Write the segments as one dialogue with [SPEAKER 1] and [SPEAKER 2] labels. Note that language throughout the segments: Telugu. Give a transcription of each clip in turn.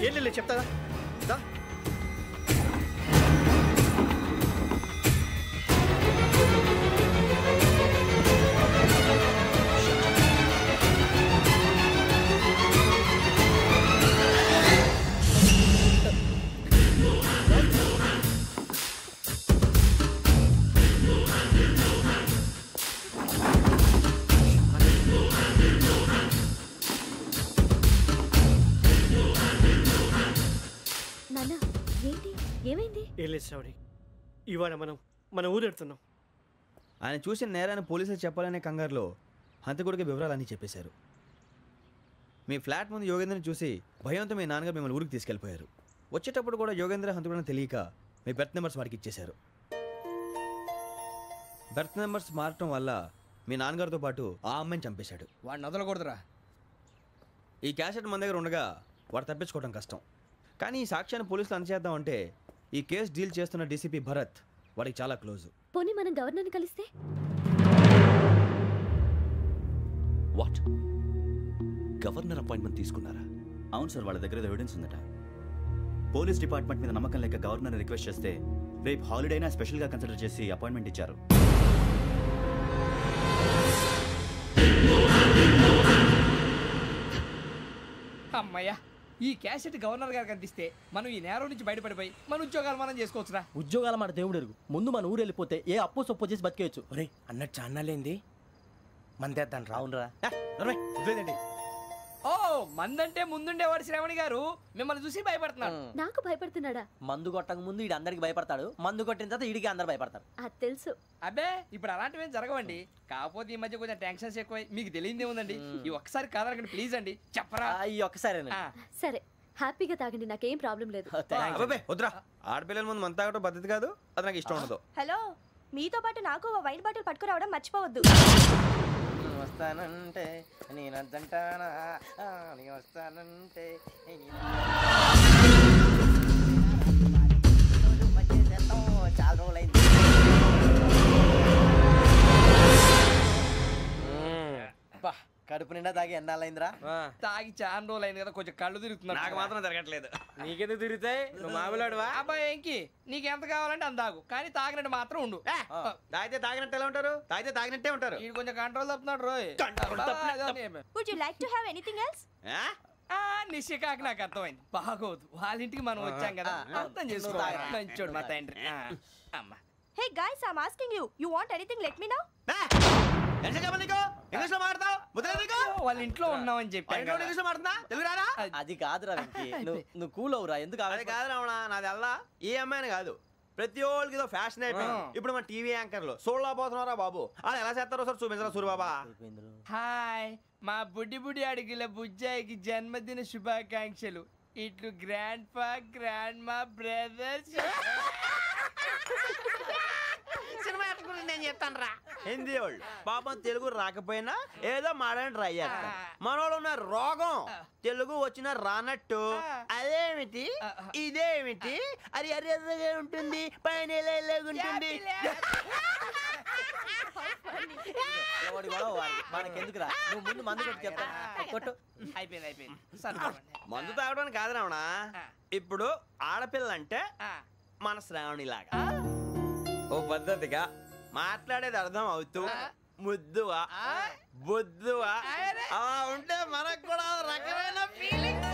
[SPEAKER 1] ఏం లేదు చెప్తాదా దా. ఏం లేదు శ్రావణి, ఇవాళ మనం మన ఊరు వెళ్తున్నాం.
[SPEAKER 2] ఆయన చూసిన నేరాన్ని పోలీసులు చెప్పాలనే కంగారులో హంతకుడికి వివరాలన్నీ చెప్పేశారు. మీ ఫ్లాట్ ముందు యోగేంద్రని చూసి భయంతో మీ నాన్నగారు మిమ్మల్ని ఊరికి తీసుకెళ్ళిపోయారు. వచ్చేటప్పుడు కూడా యోగేంద్ర హంతకుడని తెలియక మీ బెర్త్ నెంబర్స్ వారికి ఇచ్చేశారు. బెర్త్ నెంబర్స్ మారటం వల్ల మీ నాన్నగారితో పాటు ఆ అమ్మాయిని చంపేశాడు.
[SPEAKER 3] వాడిని వదలకూడదురా.
[SPEAKER 2] ఈ క్యాసెట్ మన దగ్గర ఉండగా వాడు తప్పించుకోవడం కష్టం. కానీ ఈ సాక్ష్యాన్ని పోలీసులు అందజేద్దామంటే ఈ కేసు డీల్ చేస్తున్న డీసీపీ భరత్ వాడికి చాలా క్లోజ్.
[SPEAKER 4] పోనీ మనం గవర్నర్ని కలిస్తే?
[SPEAKER 5] వాట్? గవర్నర్ అపాయింట్మెంట్ తీసుకున్నారా?
[SPEAKER 6] అవును సార్, వాళ్ళ దగ్గర ఎవిడెన్స్ ఉందట. పోలీస్ డిపార్ట్మెంట్ మీద నమ్మకం లేక గవర్నర్ రిక్వెస్ట్ చేస్తే రేపు హాలిడేనా స్పెషల్గా కన్సిడర్ చేసి అపాయింట్మెంట్ ఇచ్చారు.
[SPEAKER 3] అమ్మయ్యా, ఈ క్యాసెట్ గవర్నర్ గారికి అందిస్తే మనం ఈ నేరం నుంచి బయటపడిపోయి మన ఉద్యోగాలు మనం చేసుకోవచ్చురా.
[SPEAKER 7] ఉద్యోగాల మాట దేవుడు ఎరుగు. ముందు మన ఊరు వెళ్ళిపోతే ఏ అప్పు సొప్పు చేసి బతికేయచ్చు.
[SPEAKER 1] ఒరే అన్నట్టు చాన్నాలేంది మందేద్దాను రావునరా.
[SPEAKER 3] ఓ మందంటే ముందుండేవాడు శ్రావణి గారు మిమ్మల్ని చూసి భయపడుతున్నాడు.
[SPEAKER 4] నాకు భయపడుతున్నాడా?
[SPEAKER 7] మందు కొట్టక ముందు ఈడు అందరికి భయపడతాడు, మందు కొట్టిన తర్వాత ఈడికి అందరు భయపడతారు.
[SPEAKER 4] అది తెలుసు.
[SPEAKER 3] అబ్బే ఇప్పుడు అలాంటివి జరగవండి. కాకపోతే ఈ మధ్య కొంచెం టెన్షన్స్ ఎక్కువ, మీకు తెలియదే ఉందండి. ఈ ఒక్కసారి కాదనకండి ప్లీజ్ అండి, చెప్పరా?
[SPEAKER 7] ఈ ఒక్కసారి
[SPEAKER 4] సరే హ్యాపీగా తాగండి, నాకేం ప్రాబ్లం లేదు.
[SPEAKER 2] వద్దురా, ఆడపిల్లల ముందు మన తాగడం పద్ధతి కాదు, అది నాకు ఇష్టం ఉండదు.
[SPEAKER 8] హలో, మీతో పాటు నాకు వైన్ బాటిల్ పట్టుకురావడం మర్చిపోవద్దు.
[SPEAKER 1] వస్తానంటే నేనంటానా, వస్తానంటే చాలా రోజులైంది. కడుపు నిండా తాగి ఎన్నాళ్ళైందిరా?
[SPEAKER 3] తాగి చాలా రోజులు అయింది కదా, కొంచెం కళ్ళు తిరుగుతున్నా.
[SPEAKER 2] నాకు మాత్రం తిరగట్లేదు.
[SPEAKER 3] నీకెందుకు తిరుగుతాయి? నువ్వు మామూలుడువా? అబ్బాయి ఏంకి నీకు ఎంత కావాలంటే అంత తాగు, కానీ తాగినట్టు మాత్రం ఉండు.
[SPEAKER 2] తాగితే తాగినట్టు ఎలా ఉంటారు? తాగితే తాగినట్టే ఉంటారు.
[SPEAKER 3] ఇది కొంచెం control తప్పుతున్నాడు Roy.
[SPEAKER 8] Would you like to have anything else?
[SPEAKER 3] నిశ్చికాకి నాకు అర్థమైంది, బాగోదు. వాళ్ళ ఇంటికి మనం వచ్చాం కదా, అర్థం చేసుకోవాలి. మంచోడు మా తండ్రి. అమ్మా.
[SPEAKER 8] Hey guys, I'm asking you. You want anything? Let me know.
[SPEAKER 3] వాళ్ళ ఇంట్లో ఉన్నామని చెప్పాను.
[SPEAKER 7] అది కాదురా వెంకీ, నువ్వు కూల్ అవురా. ఎందుకు?
[SPEAKER 2] అది కాదు రావణ, నాది అల్లా ఈ అమ్మాయిని కాదు, ప్రతి ఒళ్ళకి ఏదో ఫ్యాషన్ అయిపోయింది. ఇప్పుడు మన టీవీ యాంకర్లు సోళ్ళ పోతున్నారా బాబు, అది ఎలా చేస్తారో సార్ చూపించరా సూరిబాబా.
[SPEAKER 3] హాయ్, మా బుడ్డి బుడ్డి అడిగిల బుజ్జాయికి జన్మదిన శుభాకాంక్షలు. ఇట్లు గ్రాండ్ ఫా గ్రాండ్ మా బ్రదర్స్.
[SPEAKER 2] సినిమా గురించి నేను చెప్తాను రా. హిందీ వాళ్ళు పాపం తెలుగు రాకపోయినా ఏదో మాడని ట్రై చేస్తారు. మనోళ్ళు ఉన్న రోగం తెలుగు వచ్చిన రానట్టు అదేమిటి ఇదేమిటి అది అర్యతగా ఉంటుంది, పైన ఉంటుంది.
[SPEAKER 7] మనకెందుకురా, నువ్వు ముందు మందు కొట్టి చెప్తా.
[SPEAKER 3] అయిపోయింది.
[SPEAKER 2] మందు తాగడానికి కాదు రావణ, ఇప్పుడు ఆడపిల్ల అంటే మన శ్రావణి లాగా ఓ పద్ధతిగా మాట్లాడేది అర్థం అవుతూ ముద్దువా బొద్దువా అలా ఉంటే మనకు కూడా రకమైన ఫీలింగ్స్.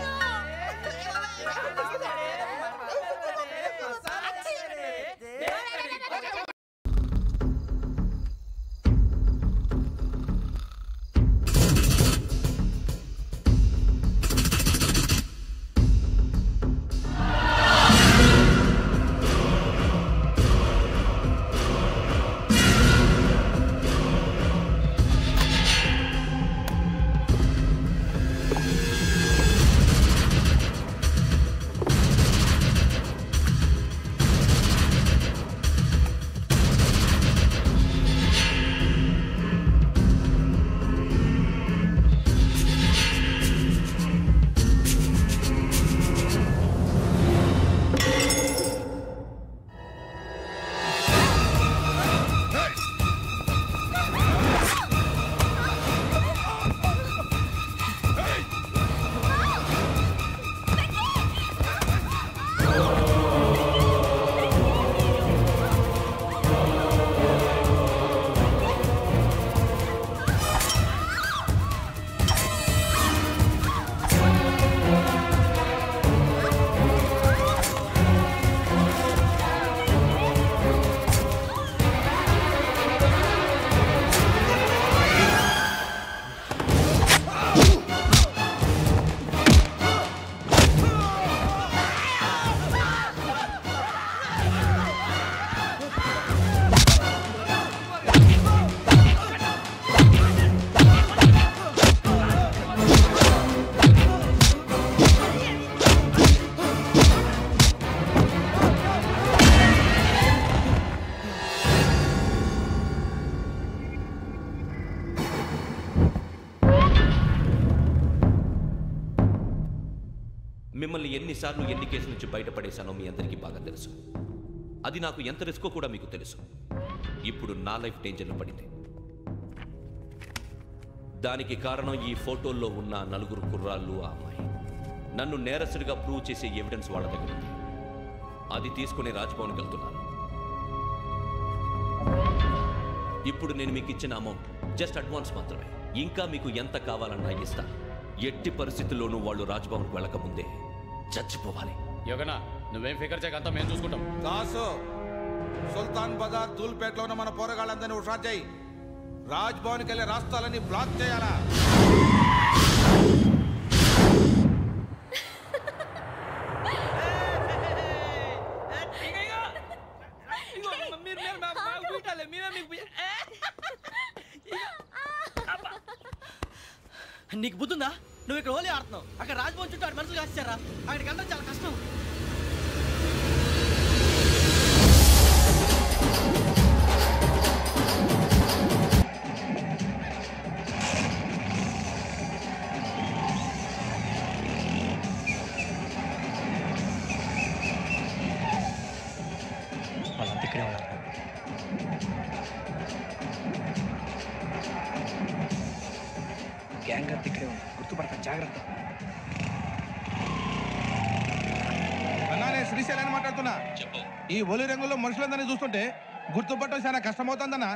[SPEAKER 5] మిమ్మల్ని ఎన్నిసార్లు ఎన్ని కేసుల నుంచి బయటపడేశానో మీ అందరికీ బాగా తెలుసు. అది నాకు ఎంత రిస్కో కూడా మీకు తెలుసు. ఇప్పుడు నా లైఫ్ డేంజర్లో పడింది. దానికి కారణం ఈ ఫోటోల్లో ఉన్న 4 కుర్రాళ్ళు, ఆ అమ్మాయి. నన్ను నేరస్తుడిగా ప్రూవ్ చేసే ఎవిడెన్స్ వాళ్ళ దగ్గర ఉంది. అది తీసుకుని రాజ్భవన్కి వెళ్తున్నాను. ఇప్పుడు నేను మీకు ఇచ్చిన అమౌంట్ జస్ట్ అడ్వాన్స్ మాత్రమే. ఇంకా మీకు ఎంత కావాలన్నా ఇస్తాను. ఎట్టి పరిస్థితుల్లోనూ వాళ్ళు రాజ్భవన్కి వెళ్ళకముందే చచ్చిపోవాలి.
[SPEAKER 9] యోగనా, నువ్వేం ఫికర్ చేయక అంతా మేము చూసుకుంటాం.
[SPEAKER 10] దాసు, సుల్తాన్ బజార్ ధూల్పేటలో ఉన్న మన పోరగాళ్ళందరినీ హుషారు చేయి. రాజ్భవన్కి వెళ్ళే రాష్ట్రాలన్నీ బ్లాక్ చేయాలా?
[SPEAKER 7] నీకు బుద్ధుందా? నువ్వు ఇక్కడ హోలీ ఆడుతున్నావు, అక్కడ రాజ్భవన్ చుట్టూ మనుషులు కాస్తారా? అక్కడికి వెళ్ళడం చాలా కష్టం.
[SPEAKER 1] వాళ్ళంతా ఇక్కడే ఉన్నారు. గ్యాంగ్ అంతా ఇక్కడే ఉంది, గుర్తుపడతాను, జాగ్రత్త.
[SPEAKER 10] అన్నానే శ్రీశైలాన్ని మాట్లాడుతున్నా. ఈ ఒలి రంగుల్లో మనుషులందరినీ చూస్తుంటే గుర్తుపట్టడం చాలా కష్టమవుతుందన్నా.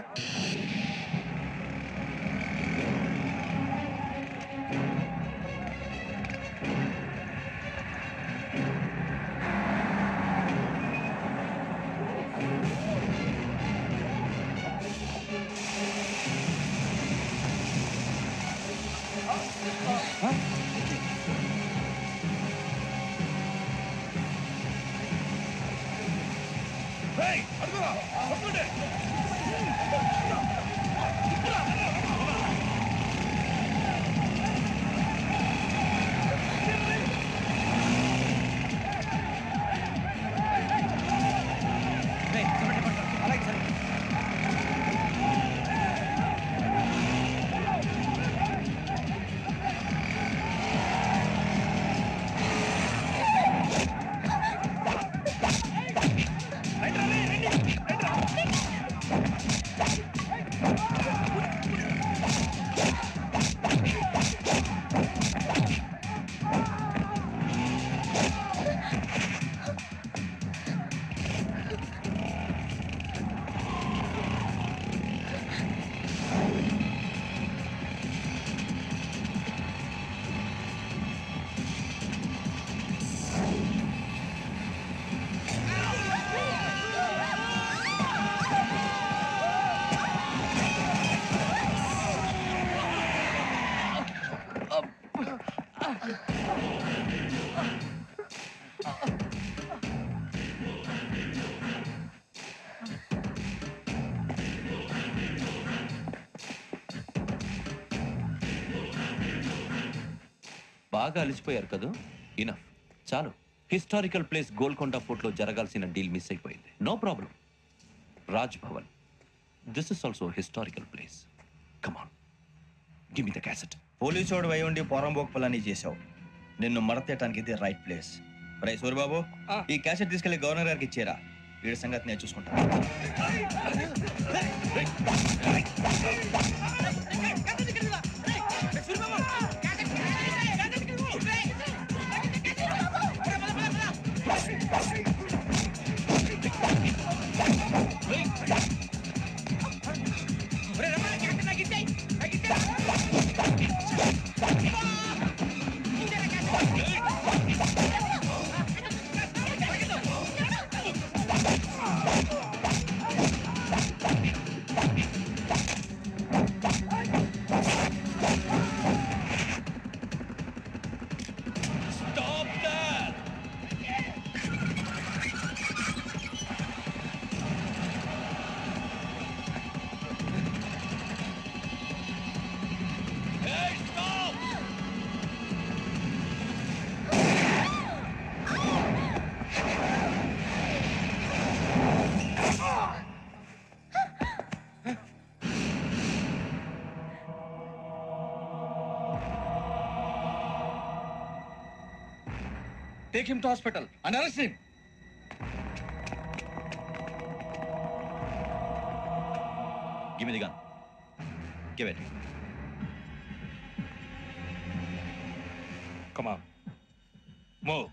[SPEAKER 5] బాగా అలిసిపోయారు కదా? ఇనఫ్, చాలు. హిస్టారికల్ ప్లేస్ గోల్కొండ ఫోర్ట్లో జరగాల్సిన డీల్ మిస్ అయిపోయింది. No problem. Raj Bhavan, this is also historical place. Come on, give me the cassette.
[SPEAKER 6] పోలీసోడు వై ఉండి పోరంబోక్ పలాని చేసావు. నిన్ను మడతేయటానికి ఇది రైట్ ప్లేస్. రై సూరిబాబు, ఈ క్యాసెట్ తీసుకెళ్లి గవర్నర్ గారికి ఇచ్చేరా. వీడి సంగతి నేను చూసుకుంటాను.
[SPEAKER 11] Take him to hospital and arrest him.
[SPEAKER 5] Give me the gun. Give it.
[SPEAKER 11] Come on. Move.